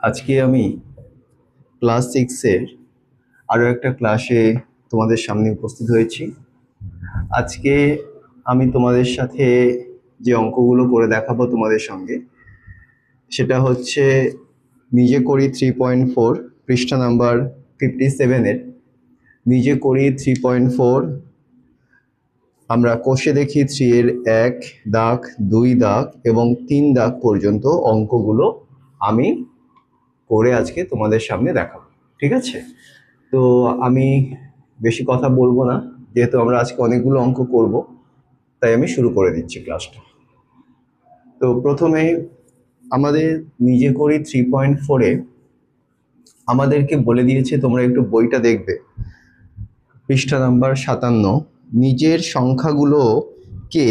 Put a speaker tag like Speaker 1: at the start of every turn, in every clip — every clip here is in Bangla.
Speaker 1: আজকে আমি ক্লাস 6-এর আরও একটা ক্লাসে তোমাদের সামনে উপস্থিত হয়েছি। আজকে আমি তোমাদের সাথে যে অঙ্কগুলো করে দেখাবো তোমাদের সঙ্গে, সেটা হচ্ছে নিজে করি 3.4 পৃষ্ঠা নাম্বার 57-এর। নিজে করি 3.4, আমরা কষে দেখি 3-এর 1 দাগ, 2 দাগ এবং 3 দাগ পর্যন্ত অঙ্কগুলো আমি করে আজকে তোমাদের সামনে দেখাবো। ঠিক আছে? তো আমি বেশি কথা বলবো না, যেহেতু আমরা আজকে অনেকগুলো অঙ্ক করব, তাই আমি শুরু করে দিচ্ছি ক্লাসটা। তো প্রথমে আমাদের নিজে করি 3.4-এ আমাদেরকে বলে দিয়েছে, তোমরা একটু বইটা দেখবে, পৃষ্ঠা নাম্বার 57। নিজের সংখ্যাগুলোকে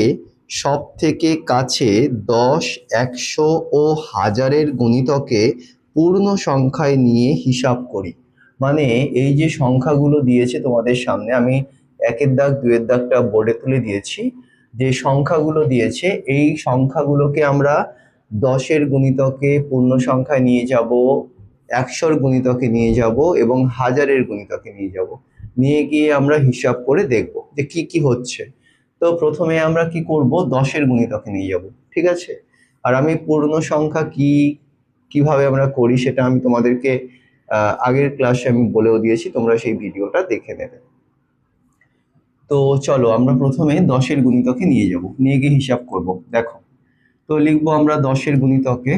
Speaker 1: সব থেকে কাছে 10, 100 ও 1000-এর গুণিতকে পূর্ণ সংখ্যায় নিয়ে হিসাব করি। মানে এই যে সংখ্যাগুলো দিয়েছে তোমাদের সামনে, আমি 1-এর দাগ 2-এর দাগটা বোর্ডে তুলে দিয়েছি। যে সংখ্যাগুলো দিয়েছে, এই সংখ্যাগুলোকে আমরা 10-এর গুণিতকে পূর্ণ সংখ্যায় নিয়ে যাব, 100-র গুণিতকে নিয়ে যাব এবং 1000-এর গুণিতকে নিয়ে যাব। নিয়ে গিয়ে আমরা হিসাব করে দেখব যে কি কি হচ্ছে। তো প্রথমে আমরা কি করব, 10-এর গুণিতকে নিয়ে যাব। ঠিক আছে? আর আমি পূর্ণ সংখ্যা কিভাবে আমরা করি সেটা আমি তোমাদেরকে আগের ক্লাসে আমি বলেও দিয়েছি, তোমরা সেই ভিডিওটা দেখে নেবে। তো চলো আমরা প্রথমে 10-এর গুণিতকে নিয়ে যাব, নিয়ে গিয়ে হিসাব করব। দেখো, তো লিখবো আমরা 10-এর গুণিতকে।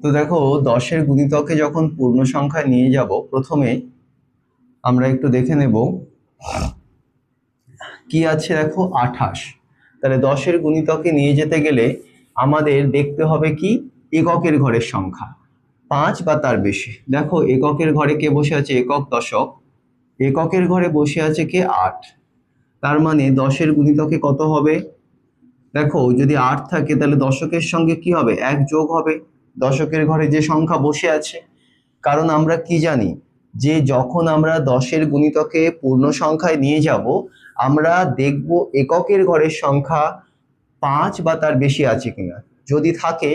Speaker 1: তো দেখো, 10-এর গুণিতকে যখন পূর্ণ সংখ্যায় নিয়ে যাব, প্রথমে আমরা একটু দেখে নেব কি আছে। দেখো 28, তাহলে 10-এর গুণিতকে নিয়ে যেতে গেলে আমাদের দেখতে হবে কি, এককের ঘরের সংখ্যা 5 বা তার বেশি। দেখো এককের ঘরে কে বসে আছে, একক দশক। এককের ঘরে বসে আছে কে, 8। তার মানে 10-এর গুণিতকে কত হবে, দেখো যদি 8 থাকে তাহলে দশকের সঙ্গে কি হবে, 1 যোগ হবে দশকের ঘরে যে সংখ্যা বসে আছে। কারণ আমরা কি জানি যে যখন আমরা 10-এর গুণিতকে পূর্ণ সংখ্যায় নিয়ে যাব, আমরা দেখব এককের ঘরের সংখ্যা 5 বা তার বেশি আছে কিনা। যদি থাকে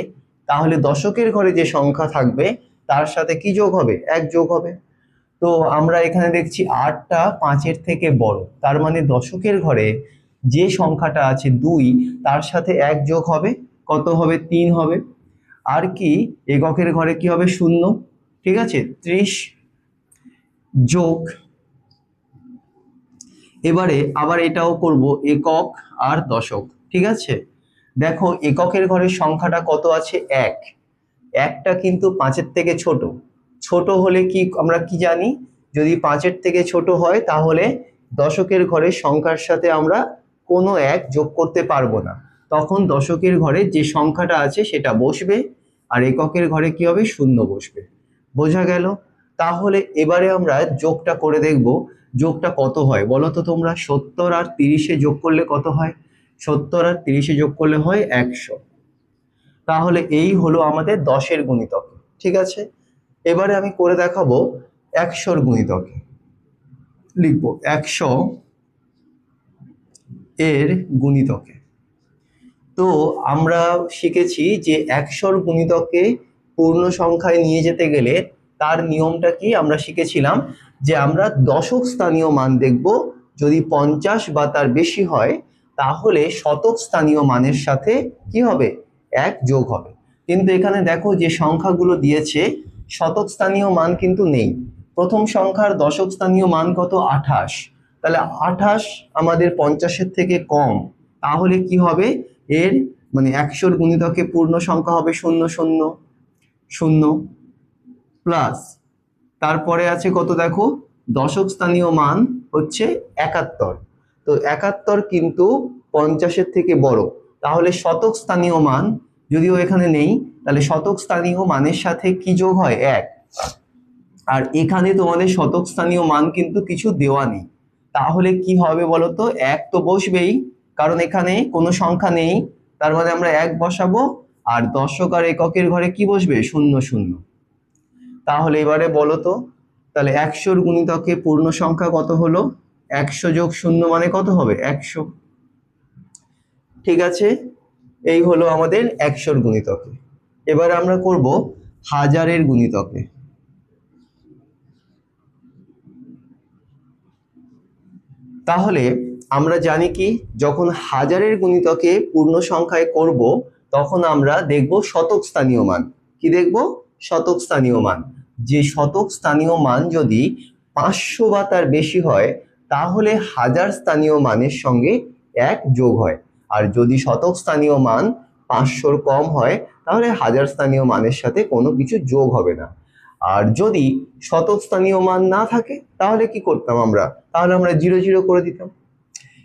Speaker 1: তাহলে দশকের ঘরে যে সংখ্যা থাকবে তার সাথে কি যোগ হবে, 1 যোগ হবে। তো আমরা এখানে দেখছি 8টা 5-এর থেকে বড়, তার মানে দশকের ঘরে যে সংখ্যাটা আছে 2, তার সাথে 1 যোগ হবে, কত হবে, 3 হবে। আর কি এককের ঘরে কি হবে, 0। ঠিক আছে, 30 যোগ, এবারে আবার এটাও করব একক আর দশক। ঠিক আছে, দেখো এককের ঘরের সংখ্যাটা কত আছে, 1। একটা কিন্তু 5-এর থেকে ছোট। ছোট হলে কি আমরা কি জানি, যদি 5-এর থেকে ছোট হয় তাহলে দশকের ঘরের সংখ্যার সাথে আমরা কোনো 1 যোগ করতে পারবো না, তখন দশকের ঘরে যে সংখ্যাটা আছে সেটা বসবে আর এককের ঘরে কি হবে, 0 বসবে। বোঝা গেল? তাহলে এবারে আমরা যোগটা করে দেখব, যোগটা কত হয় বলো তো তোমরা। 70 আর 30-এ যোগ করলে কত হয়, 70 আর 30-এ যোগ করলে হয় 100। তাহলে এই হলো আমাদের 10-এর গুণিতক। ঠিক আছে, এবারে আমি করে দেখাবো 100-র গুণিতকে। লিখবো 100 এর গুণিতকে। তো আমরা শিখেছি যে 100-র গুণিতকে পূর্ণ সংখ্যায় নিয়ে যেতে গেলে তার নিয়মটা কি, আমরা শিখেছিলাম যে আমরা দশক স্থানীয় মান দেখব, যদি 50 বা তার বেশি হয় তাহলে শতক স্থানীয় মানের সাথে কি হবে, 1 যোগ হবে। কিন্তু এখানে দেখো যে সংখ্যাগুলো দিয়েছে, শতক স্থানীয় মান কিন্তু নেই। প্রথম সংখ্যার দশক স্থানীয় মান কত, 28। তাহলে 28 আমাদের 50-এর থেকে কম, তাহলে কি হবে, এর মানে 100-র গুণিতকে পূর্ণ সংখ্যা হবে 0 0 0 প্লাস, তারপরে আছে কত, দেখো দশক স্থানীয় মান হচ্ছে 71। তো 71 কিন্তু 50-এর থেকে বড়, তাহলে শতক স্থানীয় মান যদিও এখানে নেই, তাহলে শতক স্থানীয় মানের সাথে কি যোগ হয়, 1। আর এখানে তোমাদের শতক স্থানীয় মান কিন্তু কিছু দেওয়া নেই, তাহলে কি হবে বলতো, 1 তো বসবেই, কারণ এখানে কোনো সংখ্যা নেই, তার মানে আমরা 1 বসাবো, আর দশক আর এককের ঘরে কি বসবে? 0 0। তাহলে এবারে বলো তো, তাহলে 100 গুণিতকে পূর্ণ সংখ্যা কত হলো? 100 যোগ 0 মানে কত হবে? 100। ঠিক আছে, এই হলো আমাদের 100 গুণিতকে। এবার আমরা করব হাজারের গুণিতকে। তাহলে আমরা জানি কি, যখন হাজারের গুণিতকে পূর্ণ সংখ্যায় করব তখন আমরা দেখব শতক স্থানীয় মান। কি দেখব? শতক স্থানীয় মান। যে শতক স্থানীয় মান যদি 500 বা তার বেশি হয় তাহলে হাজার স্থানীয় মানের সঙ্গে 1 যোগ হয়, আর যদি শতক স্থানীয় মান 500-র কম হয় তাহলে হাজার স্থানীয় মানের সাথে কোনো কিছু যোগ হবে না। আর যদি শতক স্থানীয় মান না থাকে তাহলে কি করতাম আমরা? তাহলে আমরা 0 0 করে দিতাম।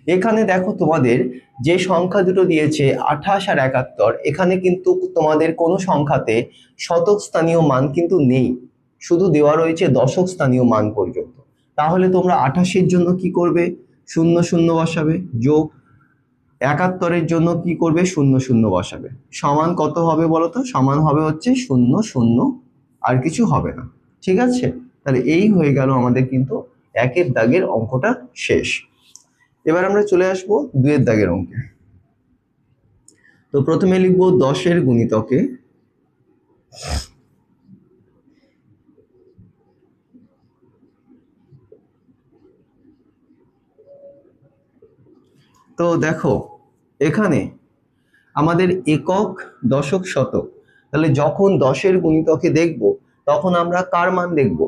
Speaker 1: এখানে দেখো তোমাদের যে সংখ্যা দুটো দিয়েছে 28 আর 71, এখানে কিন্তু তোমাদের কোনো সংখ্যাতে শতক স্থানীয় মান কিন্তু নেই, শুধু দেওয়া রয়েছে দশক স্থানীয় মান পর্যন্ত। তাহলে তোমরা 28-এর জন্য কি করবে? 0 0 বসাবে, যোগ 71-এর জন্য কি করবে? 0 0 বসাবে। সমান কত হবে বলো তো? সমান হবে হচ্ছে 0 0, আর কিছু হবে না। ঠিক আছে, তাহলে এই হয়ে গেল আমাদের কিন্তু 1-এর দাগের অঙ্কটা শেষ। এবার আমরা চলে আসবো 2-এর দাগের অঙ্কে। তো প্রথমে লিখবো 10-এর গুণিতকে। তো দেখো এখানে আমাদের একক, দশক, শতক, তাহলে যখন 10-এর গুণিতকে দেখব তখন আমরা কার মান দেখব?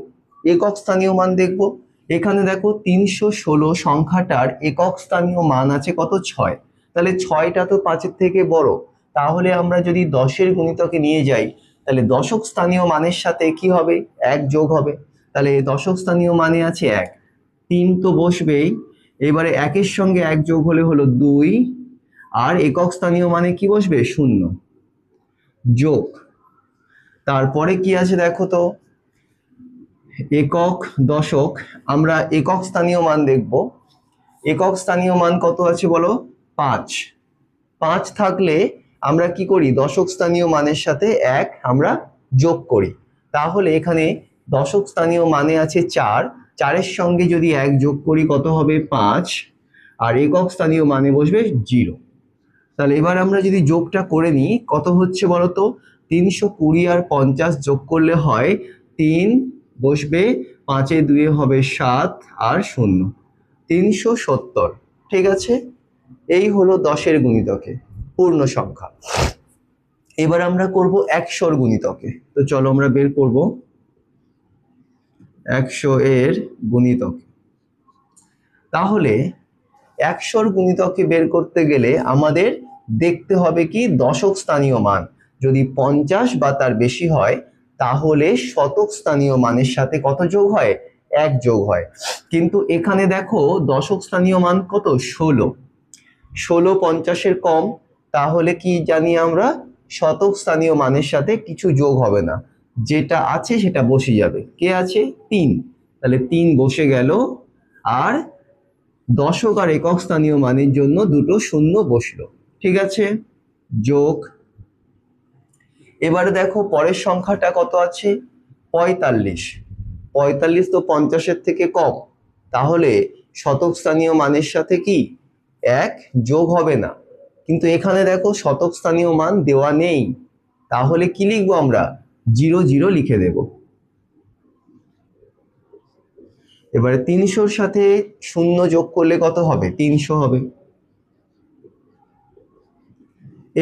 Speaker 1: একক স্থানীয় মান দেখব। এখানে দেখো 316 সংখ্যাটার একক স্থানীয় মান আছে কত? 6। তাহলে 6টা তো 5-এর থেকে বড়, তাহলে আমরা যদি 10-এর গুণিতকে নিয়ে যাই তাহলে দশক স্থানীয় মানের সাথে কি হবে? 1 যোগ হবে। তাহলে দশক স্থানীয় মানে আছে 1, 3 তো বসবেই। এবারে 1-এর সঙ্গে 1 যোগ হলে হলো 2, আর একক স্থানীয় মানে কি বসবে? 0 যোগ, তারপরে কি আছে দেখো তো, একক, দশক, আমরা একক স্থানীয় মান দেখব। একক স্থানীয় মান কত আছে বলো? 5। 5 থাকলে আমরা কি করি? দশক স্থানীয় মানের সাথে 1 আমরা যোগ করি। তাহলে এখানে দশক স্থানীয় মানে আছে 4, 4-এর সঙ্গে যদি 1 যোগ করি কত হবে? 5, আর একক স্থানীয় মানে বসবে 0। তাহলে এবার আমরা যদি যোগটা করে নিই কত হচ্ছে বলতো? 320 আর 50 যোগ করলে হয় 3 বসবে, 5-এ 2 হবে 7, আর 0 370। ঠিক আছে, এই হলো 10-এর গুণিতকে পূর্ণ সংখ্যা। এবার আমরা করব 100-র গুণিতকে। তো চলো আমরা বের করব 100-এর গুণিতকে। তাহলে 100-র গুণিতকে বের করতে গেলে আমাদের দেখতে হবে কি? দশক স্থানীয় মান। যদি 50 বা তার বেশি হয় তাহলে শতক স্থানীয় মানের সাথে কত যোগ হয়? 1 যোগ হয়। কিন্তু এখানে দেখো দশক স্থানীয় মান কত? 16। 16 50-এর কম, তাহলে কি জানি আমরা? শতক স্থানীয় মানের সাথে কিছু যোগ হবে না, যেটা আছে সেটা বসে যাবে। কে আছে? 3। তাহলে 3 বসে গেল, আর দশক আর একক স্থানীয় মানের জন্য দুটো 0 বসলো। ঠিক আছে, যোগ। এবারে দেখো পরের সংখ্যাটা কত আছে? 45। 45 তো 50-এর থেকে কম, তাহলে শতক স্থানীয় মানের সাথে কি 1 যোগ হবে না। কিন্তু এখানে দেখো শতক স্থানীয় মান দেওয়া নেই, তাহলে কি লিখবো আমরা? 0 0 লিখে দেব। এবারে 300-র সাথে 0 যোগ করলে কত হবে? 300 হবে।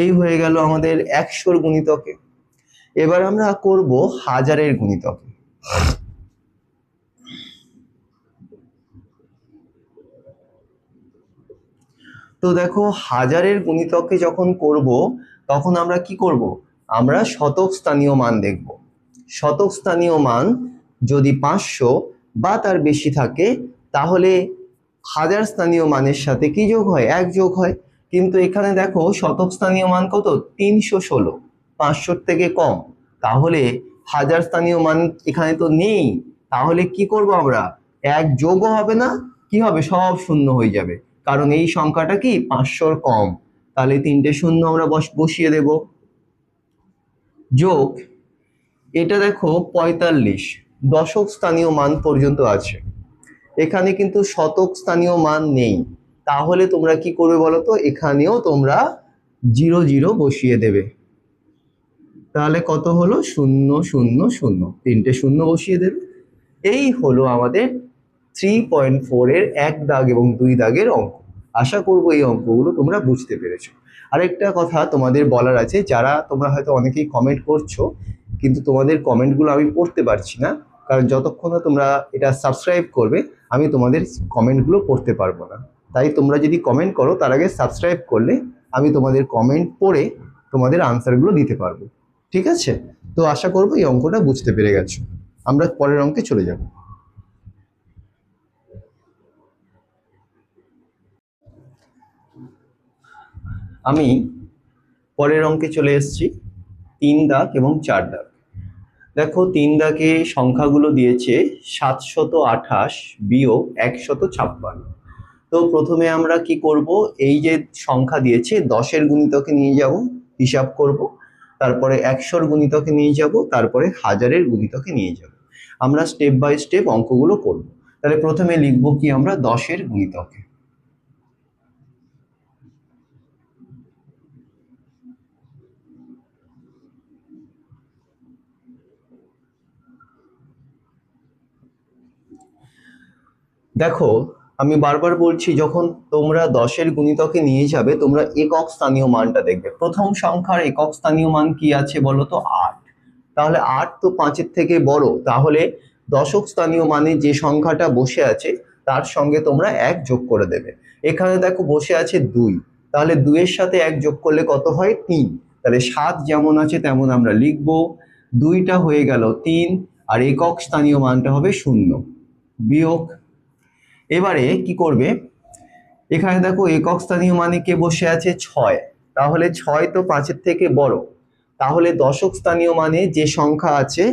Speaker 1: এই হয়ে গেল আমাদের 100-র গুণিতকে। এবার আমরা করব হাজারের গুণিতকে। তো দেখো হাজারের গুণিতকে যখন করব তখন আমরা কি করব? আমরা শতক স্থানীয় মান দেখব। শতক স্থানীয় মান যদি 500 বা তার বেশি থাকে তাহলে হাজার স্থানীয় মানের সাথে কি যোগ হয়? 1 যোগ হয়। কিন্তু এখানে দেখো শতক স্থানীয় মান কত? 316, 500-র থেকে কম, তাহলে হাজার স্থানীয় মান এখানে তো নেই। তাহলে কি করব আমরা? 1 যোগও হবে না, কি হবে? সব 0 হয়ে যাবে। কারণ এই সংখ্যাটা কি 500-র কম, তাহলে 3টে শূন্য আমরা বসিয়ে দেব। যোগ এটা দেখো 45 দশক স্থানীয় মান পর্যন্ত আছে, এখানে কিন্তু শতক স্থানীয় মান নেই, তাহলে তোমরা কি করবে বলো তো, এখানেও তোমরা 00 বসিয়ে দেবে। তাহলে কত হলো 000, 3টে শূন্য বসিয়ে দেবে। এই হলো আমাদের 3.4 এর 1 দাগ এবং 2 দাগের অঙ্ক। আশা করব এই অঙ্কগুলো তোমরা বুঝতে পেরেছো। আরেকটা কথা তোমাদের বলার আছে, যারা তোমরা হয়তো অনেকেই কমেন্ট করছো কিন্তু তোমাদের কমেন্টগুলো আমি পড়তে পারছি না, কারণ যতক্ষণ না তোমরা এটা সাবস্ক্রাইব করবে আমি তোমাদের কমেন্টগুলো পড়তে পারবো না। তাই তোমরা যদি কমেন্ট করো তার আগে সাবস্ক্রাইব করলে আমি তোমাদের কমেন্ট পড়ে তোমাদের আনসারগুলো দিতে পারবো। ঠিক আছে? তো আশা করবো এই অঙ্কটা বুঝতে পেরে গেছো। আমরা পরের অঙ্কে চলে যাব। আমি পরের অঙ্কে চলে এসেছি, 3 দাগ এবং 4 দাগ। দেখো 3 দাগে সংখ্যাগুলো দিয়েছে 728 বিয়োগ 156। তো প্রথমে আমরা কি করব, এই যে সংখ্যা দিয়েছে 10-এর গুণিতকে নিয়ে যাব, হিসাব করব, তারপরে 100-র গুণিতকে নিয়ে যাব, তারপরে 1000-এর গুণিতকে নিয়ে যাব। আমরা স্টেপ বাই স্টেপ অঙ্কগুলো করব। তাহলে প্রথমে লিখব কি আমরা 10-এর গুণিতকে। দেখো আমি বারবার বলছি, যখন তোমরা 10-এর গুণিতকে নিয়ে যাবে তোমরা একক স্থানীয় মানটা দেখবে। প্রথম সংখ্যার একক স্থানীয় মান কি আছে বলো তো, 8। তাহলে 8 তো 5-এর থেকে বড়, তাহলে দশক স্থানীয় মানে যে সংখ্যাটা বসে আছে তার সঙ্গে তোমরা 1 যোগ করে দেবে। এখানে দেখো বসে আছে 2, তাহলে 2-এর সাথে 1 যোগ করলে কত হয় 3। তাহলে 7 যেমন আছে তেমন আমরা লিখবো, 2টা হয়ে গেল 3, আর একক স্থানীয় মানটা হবে 0। বিয়োগ এবারে কি করবে, এখানে দেখো একক স্থানীয় মানে কে বসে আছে 6, তাহলে 6 তো 5-এর থেকে বড়, তাহলে দশক স্থানীয় মানে যে সংখ্যা আছে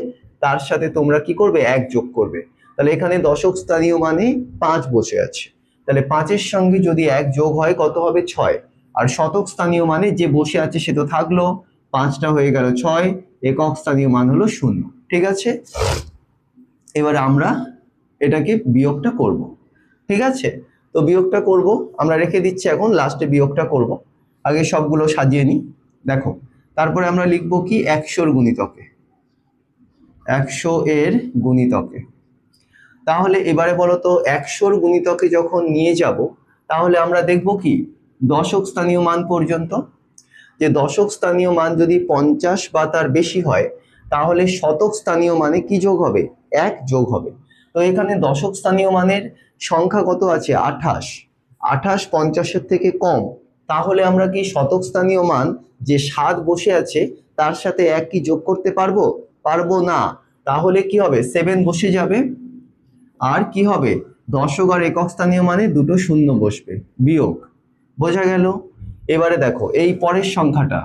Speaker 1: তার সাথে তোমরা কি করবে 1 যোগ করবে। তাহলে এখানে দশক স্থানীয় মানে 5 বসে আছে, তাহলে 5-এর সঙ্গে যদি 1 যোগ হয় কত হবে 6। আর শতক স্থানীয় মানে যে বসে আছে সে তো থাকলো, 5টা হয়ে গেল 6, একক স্থানীয় মান হলো 0। ঠিক আছে, এবার আমরা এটাকে বিয়োগটা করব। ঠিক আছে, তো বিয়োগটা করব, আমরা রেখে দিচ্ছি, এখন লাস্টে বিয়োগটা করব। আগে সবগুলো সাজিয়ে নিই। দেখো তারপরে আমরা লিখব কি 100-র গুণিতকে, 100-এর গুণিতকে। তাহলে এবারে বলো তো 100-র গুণিতকে যখন নিয়ে যাব তাহলে আমরা দেখব কি দশক স্থানীয় মান পর্যন্ত। যে দশক স্থানীয় মান যদি 50 বা তার বেশি হয় তাহলে শতক স্থানীয় মানে কি যোগ হবে, 1 যোগ হবে। তো এখানে দশক স্থানীয় মানের সংখ্যা কত আছে 28, 28 50-এর থেকে কম, তাহলে আমরা কি শতক স্থানীয় মান যে 7 বসে আছে তার সাথে 1 কি যোগ করতে পারবো, পারবো না। তাহলে কি হবে 7 বসে যাবে, আর কি হবে দশক আর একক স্থানীয় মানে দুটো শূন্য বসবে, বিয়োগ। বোঝা গেল? এবারে দেখো এই পরের সংখ্যাটা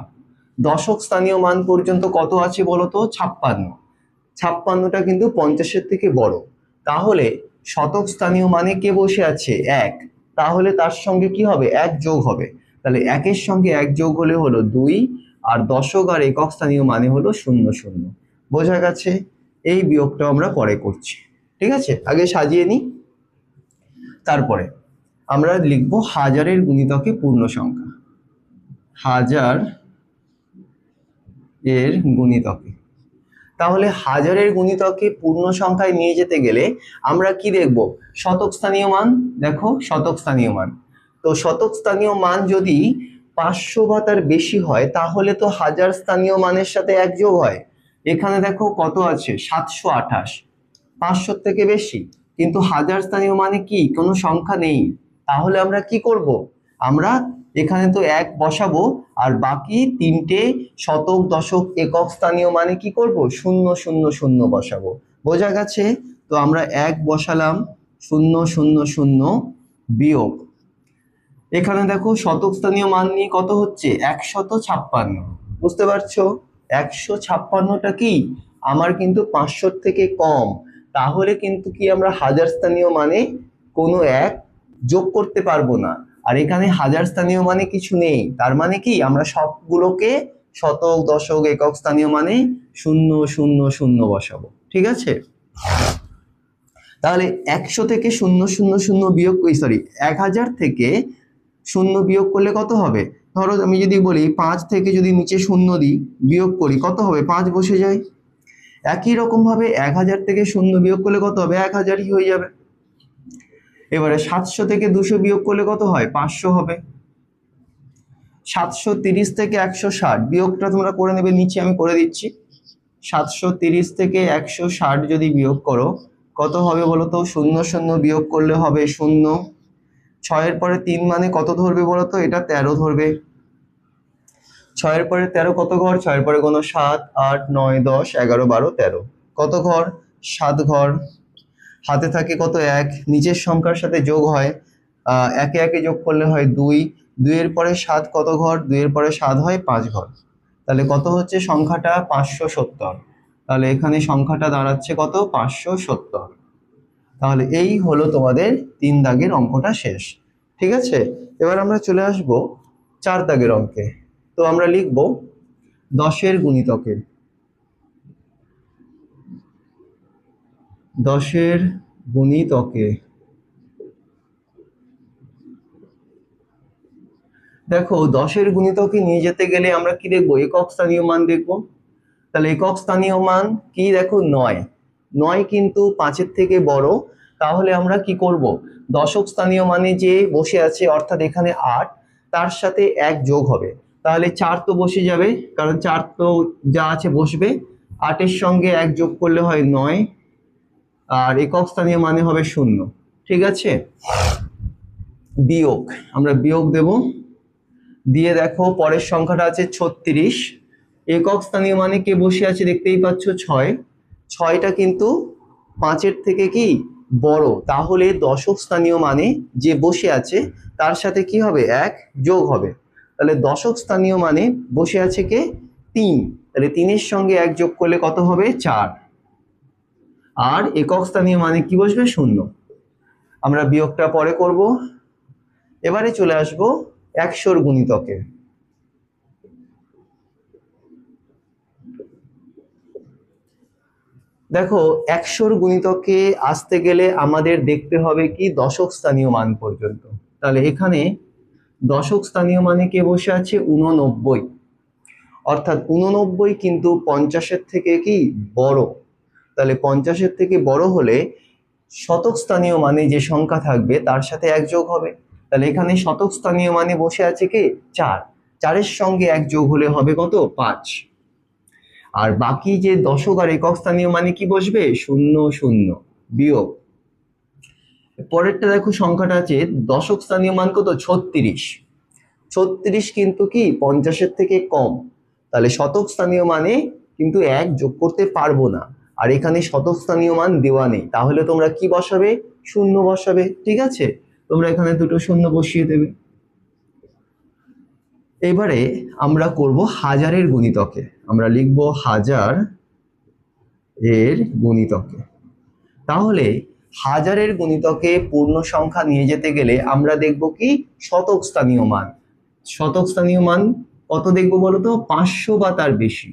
Speaker 1: দশক স্থানীয় মান পর্যন্ত কত আছে বলো তো 56, 56টা কিন্তু 50-এর থেকে বড়, তাহলে শতক স্থানীয় মানে কে বসে আছে 1, তাহলে তার সঙ্গে কি হবে 1 যোগ হবে। তাহলে 1-এর সঙ্গে 1 যোগ হলে হলো 2, আর দশক আর একক স্থানীয় মানে হলো 00। বোঝা গেছে? এই বিয়োগটা আমরা পরে করছি। ঠিক আছে, আগে সাজিয়ে নিই, তারপরে আমরা লিখবো 1000-এর গুণিতকে পূর্ণ সংখ্যা, 1000-এর গুণিতকে। তাহলে 1000-এর গুণিতকে পূর্ণ সংখ্যায় নিয়ে যেতে গেলে আমরা কি দেখব, শতক স্থানীয় মান। দেখো শতক স্থানীয় মান, তো শতক স্থানীয় মান যদি 500 বা তার বেশি হয় তাহলে তো 1000 স্থানীয় মানের সাথে 1 যোগ হয়। এখানে দেখো কত আছে 728, 500-র থেকে বেশি, কিন্তু 1000 স্থানীয় মানে কি কোনো সংখ্যা নেই, তাহলে আমরা কি করব, আমরা এখানে তো 1 বসাবো, আর বাকি 3টে শতক দশক একক স্থানীয় মানে কি করব 000 বসাবো। বোঝা গেছে? তো আমরা 1 বসালাম, 000 বিয়োগ, এখানে দেখো শতক স্থানীয় মান নিয়ে কত হচ্ছে 156। বুঝতে পারছো? 156টা কি আমার কিন্তু 500-র থেকে কম, তাহলে কিন্তু কি আমরা 1000 স্থানীয় মানে কোনো 1 যোগ করতে পারবো না। আর এখানে হাজার স্থানীয় মানে কিছু নেই, তার মানে কি আমরা সবগুলোকে শতক দশক একক স্থানীয় মানে 000 বসাবো। ঠিক আছে, তাহলে 100 থেকে 000 বিয়োগ, সরি 1000 থেকে 0 বিয়োগ করলে কত হবে? ধরো আমি যদি বলি 5 থেকে যদি নিচে 0 দিই, বিয়োগ করি, কত হবে? 5 বসে যায়। একই রকম ভাবে 1000 থেকে 0 বিয়োগ করলে কত হবে? 1000ই হয়ে যাবে। এবারে 700 থেকে 200 বিয়োগ করলে কত হয়? 500 হবে। 730 থেকে 160 বিয়োগটা তোমরা করে নেবে, নিচে আমি করে দিচ্ছি। 730 থেকে 160 যদি বিয়োগ করো কত হবে বলো তো? 0 বিয়োগ করলে হবে 0। 6 এর পরে 3 মানে কত ধরবে বলো তো? এটা 13 ধরবে। 6 এর পরে 13 কত ঘর? 6 এর পরে কোনো 7 8 9 10 11 12 13 কত ঘর? 7 ঘর। হাতে থাকে কত? 1, নিচের সংখ্যার সাথে যোগ হয়, একে একে যোগ করলে হয় 2। 2 এর পরে 7 কত ঘর? 2 এর পরে 7 হয় 5 ঘর। তাহলে কত হচ্ছে সংখ্যাটা? 570। তাহলে এখানে সংখ্যাটা দাঁড়াচ্ছে কত? 570। তাহলে এই হলো তোমাদের 3 দাগের অঙ্কটা শেষ। ঠিক আছে, এবার আমরা চলে আসব 4 দাগের অঙ্কে। তো আমরা লিখব 10-এর গুণিতকে। 10-এর গুণিতকে দেখো, 10-এর গুণিতকে নিয়ে যেতে গেলে আমরা কি দেখবো? একক স্থানীয় মান দেখবো। তাহলে একক স্থানীয় মান কি? দেখো 9। 9 কিন্তু 5-এর থেকে বড়। তাহলে আমরা কি করব? দশক স্থানীয় মানে যে বসে আছে, অর্থাৎ এখানে 8, তার সাথে 1 যোগ হবে। তাহলে 4 তো বসে যাবে, কারণ 4 তো যা আছে বসবে। 8-এর সঙ্গে 1 যোগ করলে হয় 9, আর একক স্থানীয় মানে হবে 0। ঠিক আছে, বিয়োগ, আমরা বিয়োগ দেব। দিয়ে দেখো পরের সংখ্যাটা আছে 36। একক স্থানীয় মানে কে বসে আছে? দেখতেই পাচ্ছ 6। 6টা কিন্তু 5-এর থেকে কি বড়, তাহলে দশক স্থানীয় মানে যে বসে আছে তার সাথে কি হবে? 1 যোগ হবে। তাহলে দশক স্থানীয় মানে বসে আছে কে? 3। তাহলে 3-এর সঙ্গে 1 যোগ করলে কত হবে? 4। আর একক স্থানীয় মানে কি বসবে? 0। আমরা বিয়োগটা পরে করব। এবারে চলে আসবো 100-র গুণিতকে। দেখো, 100-র গুণিতকে আসতে গেলে আমাদের দেখতে হবে কি? দশক স্থানীয় মান পর্যন্ত। তাহলে এখানে দশক স্থানীয় মানে কে বসে আছে? 89। অর্থাৎ 89 কিন্তু 50-এর থেকে কি বড়। তাহলে 50-এর থেকে বড় হলে শতক স্থানীয় মানে যে সংখ্যা থাকবে তার সাথে 1 যোগ হবে। তাহলে এখানে শতক স্থানীয় মানে বসে আছে কি? 4। 4-এর সঙ্গে 1 যোগ হলে হবে কত? 5। আর বাকি যে দশক আর একক স্থানীয় মানে কি বসবে? 0 বিয়োগ। পরেরটা দেখো, সংখ্যাটা আছে দশক স্থানীয় মান কত? 36। 36 কিন্তু কি 50-এর থেকে কম। তাহলে শতক স্থানীয় মানে কিন্তু 1 যোগ করতে পারবো না, আর এখানে শতক স্থানীয় মান দেওয়া নেই। তাহলে তোমরা কি বসাবে? 0 বসাবে। ঠিক আছে, তোমরা এখানে দুটো 0 বসিয়ে দেবে। এবারে আমরা করব হাজারের গুণিতকে। আমরা লিখব 1000 এর গুণিতকে। তাহলে হাজারের গুণিতকে পূর্ণ সংখ্যা নিয়ে যেতে গেলে আমরা দেখব কি? শতক স্থানীয় মান। শতক স্থানীয় মান কত দেখবো বলতো? 500 বা তার বেশি।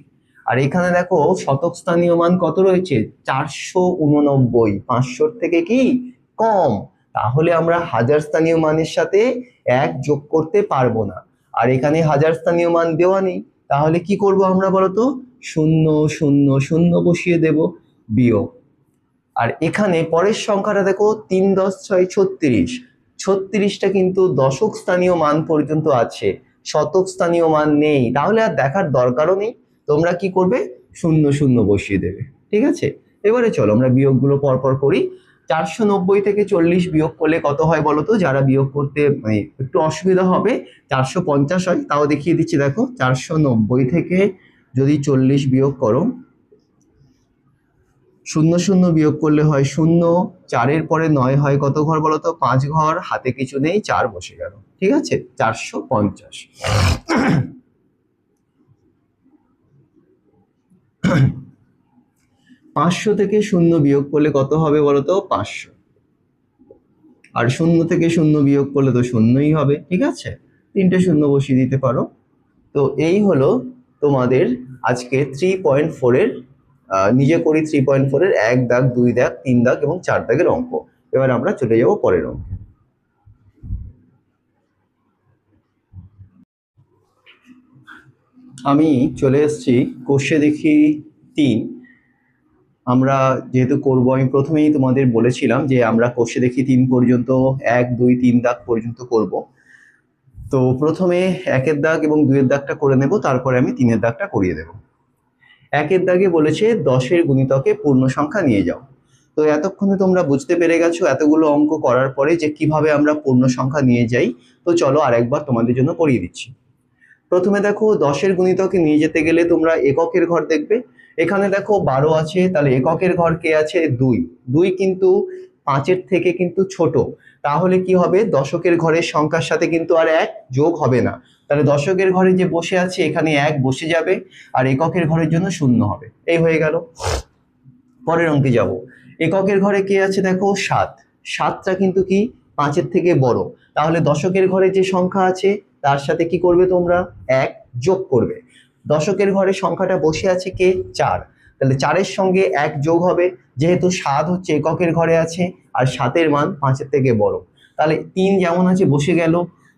Speaker 1: আর এখানে দেখো শতক স্থানীয় মান কত রয়েছে? 489। 500-র থেকে কি কম। তাহলে আমরা হাজার স্থানীয় মানের সাথে 1 যোগ করতে পারবো না, আর এখানে হাজার স্থানীয় মান দেওয়া নেই। তাহলে কি করব আমরা বলতো? 0 বসিয়ে দেব, বিয়োগ। আর এখানে পরের সংখ্যাটা দেখো, 3 10 6 36। 36টা কিন্তু দশক স্থানীয় মান পর্যন্ত আছে, শতক স্থানীয় মান নেই। তাহলে আর দেখার দরকারও নেই, তোমরা কি করবে? 0 বসিয়ে দেবে। ঠিক আছে, এবারে চলো আমরা বিয়োগগুলো পরপর করি। 490 থেকে 40 বিয়োগ করলে কত হয় বলতো? যারা বিয়োগ করতে মানে একটু অসুবিধা হবে, 450 হয়। তাও দেখিয়ে দিচ্ছি, দেখো 490 থেকে যদি 40 বিয়োগ করো, 0 বিয়োগ করলে হয় 0। 4-এর পরে 9 হয় কত ঘর বলতো? 5 ঘর। হাতে কিছু নেই, 4 বসে গেল। ঠিক আছে, 450। 500 থেকে 0 বিয়োগ করলে কত হবে বলতো? 500। আর শূন্য থেকে শূন্য বিয়োগ করলে তো শূন্যই হবে, ঠিক আছে, তিনটে শূন্য বসিয়ে দিতে পারো। তো এই হলো তোমাদের আজকে 3.4 এর নিজে করি 3.4 এর 1 দাগ, 2 দাগ, 3 দাগ এবং 4 দাগের অঙ্ক। এবার আমরা চলে যাব পরের অঙ্কে। আমি চলে এসেছি কোষে দেখি 3। আমরা যেহেতু করব, আমি প্রথমেই তোমাদের বলেছিলাম যে আমরা কোষে দেখি 3 পর্যন্ত 1, 2, 3 দাগ পর্যন্ত করব। তো প্রথমে 1 এর দাগ এবং 2 এর দাগটা করে নেব, তারপরে আমি 3 এর দাগটা করিয়ে দেব। 1 এর দাগে বলেছে 10 এর গুণিতকে পূর্ণ সংখ্যা নিয়ে যাও। তো এতক্ষণে তোমরা বুঝতে পেরে গেছো এতগুলো অঙ্ক করার পরে যে কিভাবে আমরা পূর্ণ সংখ্যা নিয়ে যাই। তো চলো আরেকবার তোমাদের জন্য করিয়ে দিচ্ছি। প্রথমে দেখো 10 এর গুণিতকে নিয়ে যেতে গেলে তোমরা এককের ঘর দেখবে। এখানে দেখো 12 আছে, তাহলে এককের ঘর কে আছে? 2। 2 কিন্তু 5 এর থেকে কিন্তু ছোট, তাহলে কি হবে? দশকের ঘরের সংখ্যার সাথে কিন্তু আর 1 যোগ হবে না, তাহলে দশকের ঘরে যে বসে আছে এখানে 1 বসে যাবে আর এককের ঘরের জন্য 0 হবে। এই হয়ে গেল। পরের অঙ্কে যাব। এককের ঘরে কে আছে? দেখো 7। 7টা কিন্তু কি 5 এর থেকে বড়, তাহলে দশকের ঘরে যে সংখ্যা আছে তার সাথে কি করবে তোমরা? 1 যোগ করবে। দশকের ঘরে সংখ্যাটা বসে আছে কে? 4, তাহলে 4 এর সঙ্গে 1 যোগ হবে, যেহেতু 7 হচ্ছে এককের ঘরে আছে আর 7 এর মান 5 এর থেকে বড়, তাহলে 3 যেমন আছে বসে গেল।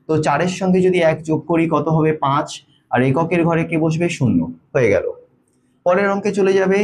Speaker 1: তো 4 এর সঙ্গে যদি 1 যোগ করি কত হবে? 5, আর এককের ঘরে কে বসবে? 0, হয়ে গেল। পরের অঙ্কে চলে যাবে।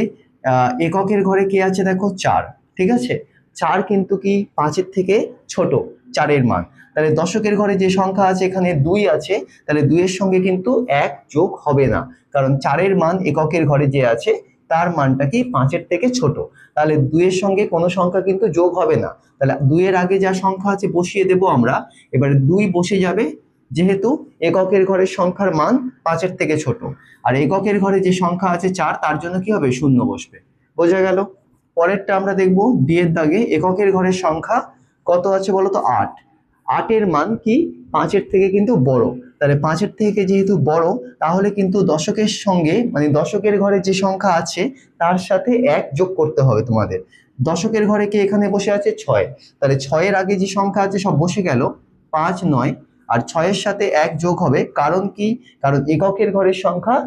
Speaker 1: এককের ঘরে কে আছে? দেখো 4, ঠিক আছে। 4 কিন্তু কি 5 এর থেকে ছোট, 4 এর মান, তাহলে দশকের ঘরে যে সংখ্যা আছে এখানে 2 আছে, তাহলে 2 এর সঙ্গে কিন্তু 1 যোগ হবে না, কারণ 4 এর মান এককের ঘরে যে আছে তার মানটা কি 5 এর থেকে ছোট, তাহলে 2 এর সঙ্গে কোনো সংখ্যা কিন্তু যোগ হবে না, তাহলে 2 এর আগে যা সংখ্যা আছে বসিয়ে দেব আমরা। এবারে 2 বসে যাবে, যেহেতু এককের ঘরের সংখ্যার মান 5 এর থেকে ছোট, আর এককের ঘরে যে সংখ্যা আছে 4, তার জন্য কি হবে? 0 বসবে। বোঝা গেল। পরেরটা আমরা দেখব ডি এর দাগে। এককের ঘরের সংখ্যা কত আছে বলো তো? 8। 8 এর মান কি 5 এর থেকে কিন্তু বড়, তাহলে 5 এর থেকে যেহেতু বড়, তাহলে কিন্তু দশকের সঙ্গে মানে দশকের ঘরে যে সংখ্যা আছে তার সাথে 1 যোগ করতে হবে তোমাদের। দশকের ঘরে কি এখানে বসে আছে? 6, তাহলে 6 এর আগে যে সংখ্যা আছে সব বসে গেল, 5, 9, আর 6 এর সাথে 1 যোগ হবে, কারণ কি? কারণ এককের ঘরের সংখ্যা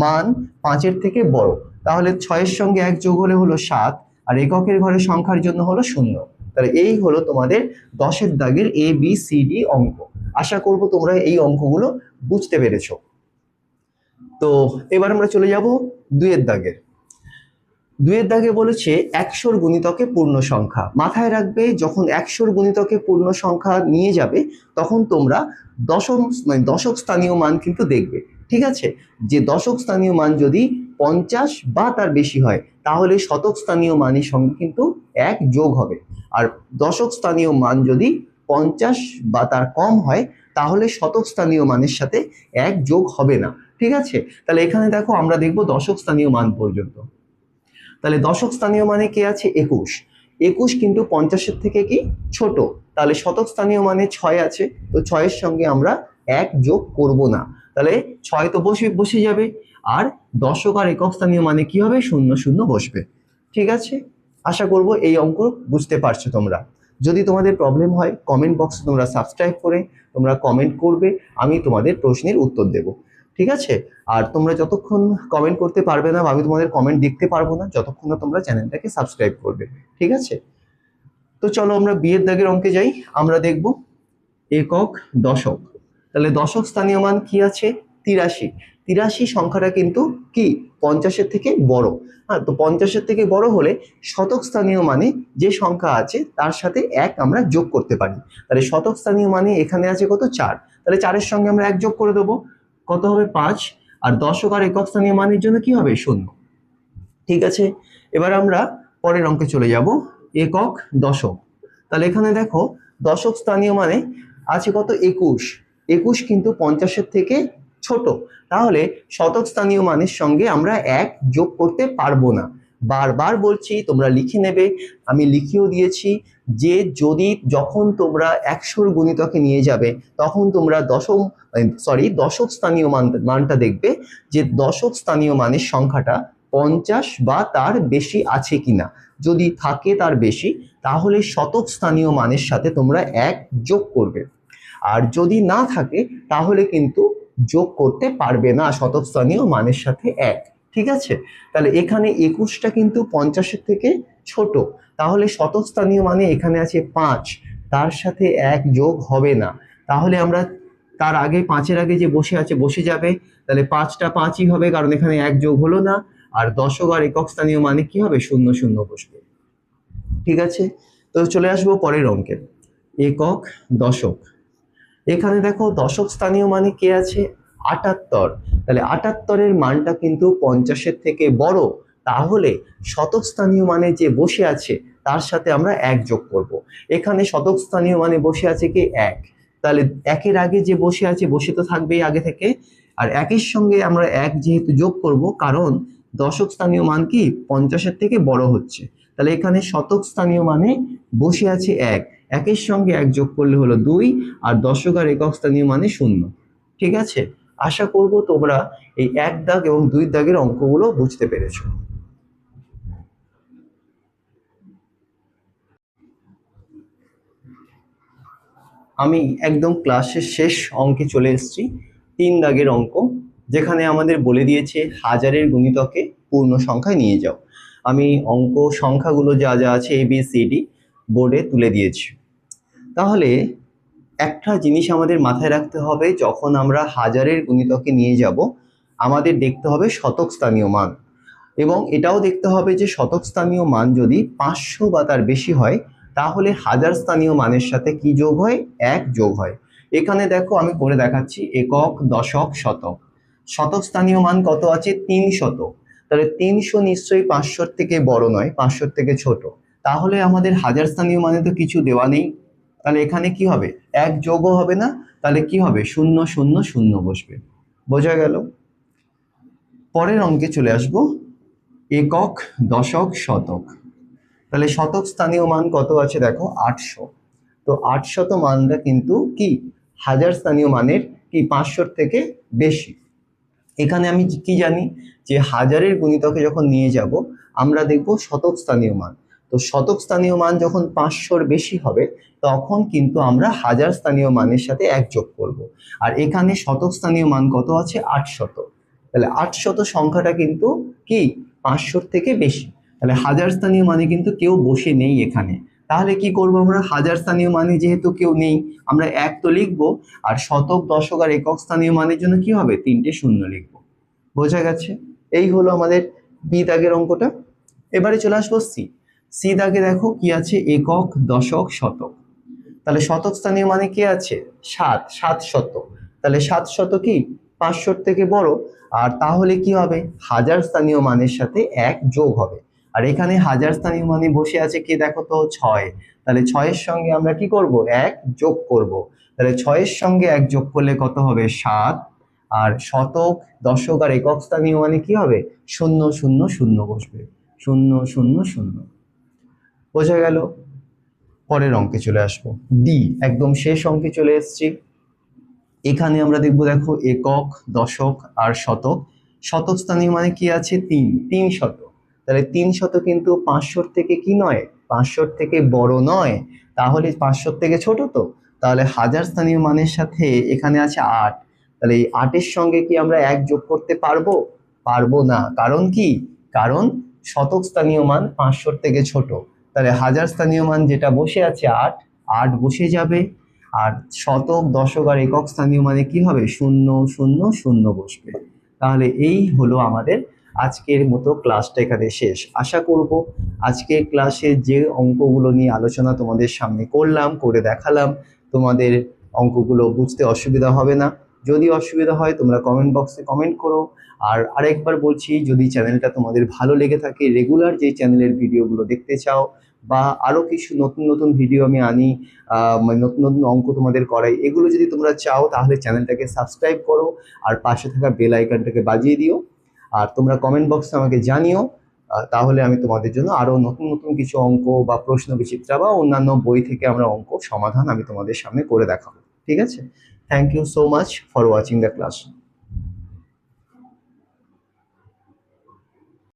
Speaker 1: মান 5 এর থেকে বড়, তাহলে 6 এর সঙ্গে 1 যোগ হলে হলো 7, আর এককের ঘরের সংখ্যার জন্য হলো 0। তাহলে এই হলো তোমাদের 10 এর দাগের এ বি সি ডি অঙ্ক। আশা করব তোমরা এই অঙ্কগুলো বুঝতে পেরেছো। তো এবার আমরা চলে যাব 2 এর দাগের। 2 এর দাগে বলেছে 100 গুণিতকে পূর্ণ সংখ্যা। মাথায় রাখবে যখন 100 গুণিতকে পূর্ণ সংখ্যা নিয়ে যাবে তখন তোমরা দশক স্থানীয় মান কিন্তু দেখবে, ঠিক আছে। যে দশক স্থানীয় মান যদি 50 বা তার বেশি হয় তাহলে শতক স্থানীয় মানের সঙ্গে কিন্তু 1 যোগ হবে, আর দশক স্থানীয় মান যদি 50 বা তার কম হয় তাহলে শতক স্থানীয় মানের সাথে 1 যোগ হবে না, ঠিক আছে। তাহলে এখানে দেখো আমরা দেখব দশক স্থানীয় মান পর্যন্ত। তাহলে দশক স্থানীয় মানে কে আছে? 21। 21 কিন্তু 50 এর থেকে কি ছোট, তাহলে শতক স্থানীয় মানে 6 আছে, তো 6 এর সঙ্গে আমরা 1 যোগ করব না, তাহলে 6 তো বসে যাবে, আর দশক আর একক স্থানীয় মানে কি হবে? 0, 0 বসবে, ঠিক আছে। আশা করব এই অঙ্ক বুঝতে পারছো তোমরা। যদি তোমাদের প্রবলেম হয় কমেন্ট বক্সে তোমরা সাবস্ক্রাইব করে তোমরা কমেন্ট করবে, আমি তোমাদের প্রশ্নের উত্তর দেব, ঠিক আছে। আর তোমরা যতক্ষণ কমেন্ট করতে পারবে না বা আমি তোমাদের কমেন্ট দেখতে পারবো না যতক্ষণ না তোমরা চ্যানেলটাকে সাবস্ক্রাইব করবে, ঠিক আছে। তো চলো আমরা বিয়ের দাগের অঙ্কে যাই। আমরা দেখব একক দশক। তাহলে দশক স্থানীয় মান কি আছে? 83। 83 সংখ্যাটা কিন্তু কি 50 এর থেকে বড়। হ্যাঁ, তো 50 এর থেকে বড় হলে শতক স্থানীয় মানে যে সংখ্যা আছে তার সাথে 1 আমরা যোগ করতে পারি। তাহলে শতক স্থানীয় মানে এখানে আছে কত? 4, তাহলে 4 এর সঙ্গে আমরা 1 যোগ করে দেবো, কত হবে? 5, আর দশক আর একক স্থানীয় মানের জন্য কি হবে? 0, ঠিক আছে। এবার আমরা পরের অঙ্কে চলে যাব, একক দশক। তাহলে এখানে দেখো দশক স্থানীয় মানে আছে কত? 21। 21 কিন্তু 50 এর থেকে ছোট, তাহলে শতক স্থানীয় মানের সঙ্গে আমরা 1 যোগ করতে পারবো না। বারবার বলছি তোমরা লিখে নেবে, আমি লিখিয়েও দিয়েছি যে যদি যখন তোমরা 100 গুণিতকে নিয়ে যাবে তখন তোমরা দশক স্থানীয় মানটা দেখবে যে দশক স্থানীয় মানের সংখ্যাটা 50 বা তার বেশি আছে কিনা। যদি থাকে তার বেশি, তাহলে শতক স্থানীয় মানের সাথে তোমরা 1 যোগ করবে। আর যদি না থাকে তাহলে কিন্তু যোগ করতে পারবে না শতক স্থানীয় মানের সাথে 1। ঠিক আছে, তাহলে এখানে 21টা কিন্তু 50-এর থেকে ছোট, তাহলে শতক স্থানীয় মানে এখানে আছে 5, তার সাথে 1 যোগ হবে না। তাহলে আমরা তার আগে 5-এর আগে যে বসে আছে বসে যাবে, তাহলে 5টা 5ই হবে, কারণ এখানে 1 যোগ হলো না। আর দশক আর একক স্থানীয় মানে কি হবে, 0 0 বসবে। ঠিক আছে, তো চলে আসবো পরের অঙ্কে। একক দশক, এখানে দেখো দশক স্থানীয় মানে কে আছে, 78। তাহলে 78-এর মানটা কিন্তু 50-এর থেকে বড়, তাহলে শতক স্থানীয় মানে যে বসে আছে তার সাথে আমরা 1 যোগ করব। এখানে শতক স্থানীয় মানে বসে আছে কি 1, তাহলে 1-এর আগে যে বসে আছে বসে তো থাকবেই আগে থেকে, আর 1-এর সঙ্গে আমরা 1 যেহেতু যোগ করব, কারণ দশক স্থানীয় মান কি 50-এর থেকে বড় হচ্ছে, তাহলে এখানে শতক স্থানীয় মানে বসে আছে 1, 1-এর সঙ্গে 1 যোগ করলে হলো 2, আর দশক আর একক স্থানীয় মানে 0। ঠিক আছে, আশা করব তোমরা এই 1 দাগ এবং 2 দাগের অঙ্কগুলো বুঝতে পেরেছো। আমি একদম ক্লাসের শেষ অঙ্কে চলে এসেছি, 3 দাগের অঙ্ক, যেখানে আমাদের বলে দিয়েছে হাজারের গুণিতকে পূর্ণ সংখ্যায় নিয়ে যাও। আমি অঙ্ক সংখ্যাগুলো যা যা আছে ABCD বোর্ডে তুলে দিয়েছি। তাহলে একটা জিনিস আমাদের মাথায় রাখতে হবে, যখন আমরা হাজারের গুণিতকে নিয়ে যাব আমাদের দেখতে হবে শতক স্থানীয় মান, এবং এটাও দেখতে হবে যে শতক স্থানীয় মান যদি 500 বা তার বেশি হয় তাহলে হাজার স্থানীয় মানের সাথে কি যোগ হয়, 1 যোগ হয়। এখানে দেখো আমি করে দেখাচ্ছি, একক দশক শতক, শতক স্থানীয় মান কত আছে, 300। তাহলে 300 নিশ্চয়ই 500-র থেকে বড় নয়, 500-র থেকে ছোট, তাহলে আমাদের হাজার স্থানীয় মানে তো কিছু দেওয়া নেই, তাহলে এখানে কি হবে, 1 যোগও হবে না, তাহলে কি হবে 0 0 0 বসবে। বোঝা গেল? পরের অঙ্কে চলে আসবো, একক দশক শতক। তাহলে শতক স্থানীয় মান কত আছে দেখো, 800। তো 800 মানটা কিন্তু কি হাজার স্থানীয় মানের কি 500-র থেকে বেশি। এখানে আমি কি জানি যে হাজারের গুণিতকে যখন নিয়ে যাব আমরা দেখব শতক স্থানীয় মান, তো শতক স্থানীয় মান যখন 500-র বেশি হবে তখন কিন্তু আমরা হাজার স্থানীয় মানের সাথে 1 যোগ করব। আর এখানে শতক স্থানীয় মান কত আছে, 800। তাহলে 800 সংখ্যাটা কিন্তু কি 500-র থেকে বেশি, তাহলে হাজার স্থানীয় মানে কিন্তু কেউ বসে নেই এখানে। তাহলে কি করব আমরা, হাজার স্থানীয় মানে যেহেতু কেউ নেই আমরা 1 তো লিখবো, আর শতক দশক আর একক স্থানীয় মানের জন্য কি হবে, 3টে শূন্য লিখবো। বোঝা গেছে? এই হলো আমাদের বি দাগের অঙ্কটা। এবারে চলে আসবো সি। সি দাগে দেখো কি আছে, একক দশক শতক। তাহলে শতক স্থানীয় মানে কি আছে, 7, 700। তাহলে 700 কি 500-র থেকে বড়, আর তাহলে কি হবে, হাজার স্থানীয় মানের সাথে 1 যোগ হবে। আর এখানে হাজার স্থানীয় মানে বসে আছে কি দেখো তো, 6। তাহলে 6-এর সঙ্গে আমরা কি করব, 1 যোগ করব। তাহলে 6-এর সঙ্গে 1 যোগ করলে কত হবে, 7। আর শতক দশক আর একক স্থানীয় মানে কি হবে, 0 0 0 বসবে, 0 0 0। বোঝা গেল? পরের অঙ্কে চলে আসবো, ডি, একদম শেষ অঙ্কে চলে এসেছি। এখানে আমরা দেখবো দেখো, একক দশক আর শতক। শতক স্থানীয় মানে কি আছে, 300। তাহলে 300 কিন্তু 500-র থেকে কি নয়, 500-র থেকে বড় নয়, তাহলে 500-র থেকে ছোট, তো তাহলে হাজার স্থানীয় মানের সাথে এখানে আছে 8। তাহলে এই 8-এর সঙ্গে কি আমরা 1 যোগ করতে পারবো, পারবো না, কারণ কি, কারণ শতক স্থানীয় মান 500-র থেকে ছোট। তাহলে হাজার স্থানীয় মান যেটা বসে আছে 8, 8 বসে যাবে। আর শতক দশক আর একক স্থানীয় মানে কি হবে, 0 0 0 বসবে। তাহলে এই হলো আমাদের আজকের মতো ক্লাসটা এখানে শেষ। আশা করব আজকের ক্লাসে যে অঙ্কগুলো নিয়ে আলোচনা তোমাদের সামনে করলাম, করে দেখালাম, তোমাদের অঙ্কগুলো বুঝতে অসুবিধা হবে না। যদি অসুবিধা হয় তোমরা কমেন্ট বক্সে কমেন্ট করো। আর আরেকবার বলছি, যদি চ্যানেলটা তোমাদের ভালো লেগে থাকে, রেগুলার যে চ্যানেলের ভিডিওগুলো দেখতে চাও, বা আরো কিছু নতুন নতুন ভিডিও আমি আনি, মানে নতুন নতুন অঙ্ক তোমাদের করাই, এগুলো যদি তোমরা চাও তাহলে চ্যানেলটাকে সাবস্ক্রাইব করো আর পাশে থাকা বেল আইকনটাকে বাজিয়ে দিও। আর তোমরা কমেন্ট বক্সে আমাকে জানিও, তাহলে আমি তোমাদের জন্য আরো নতুন নতুন কিছু অঙ্ক বা প্রশ্ন বিচিত্রা বা অন্যান্য বই থেকে আমরা অঙ্ক সমাধান আমি তোমাদের সামনে করে দেখাবো। ঠিক আছে? Thank you so much for watching the class.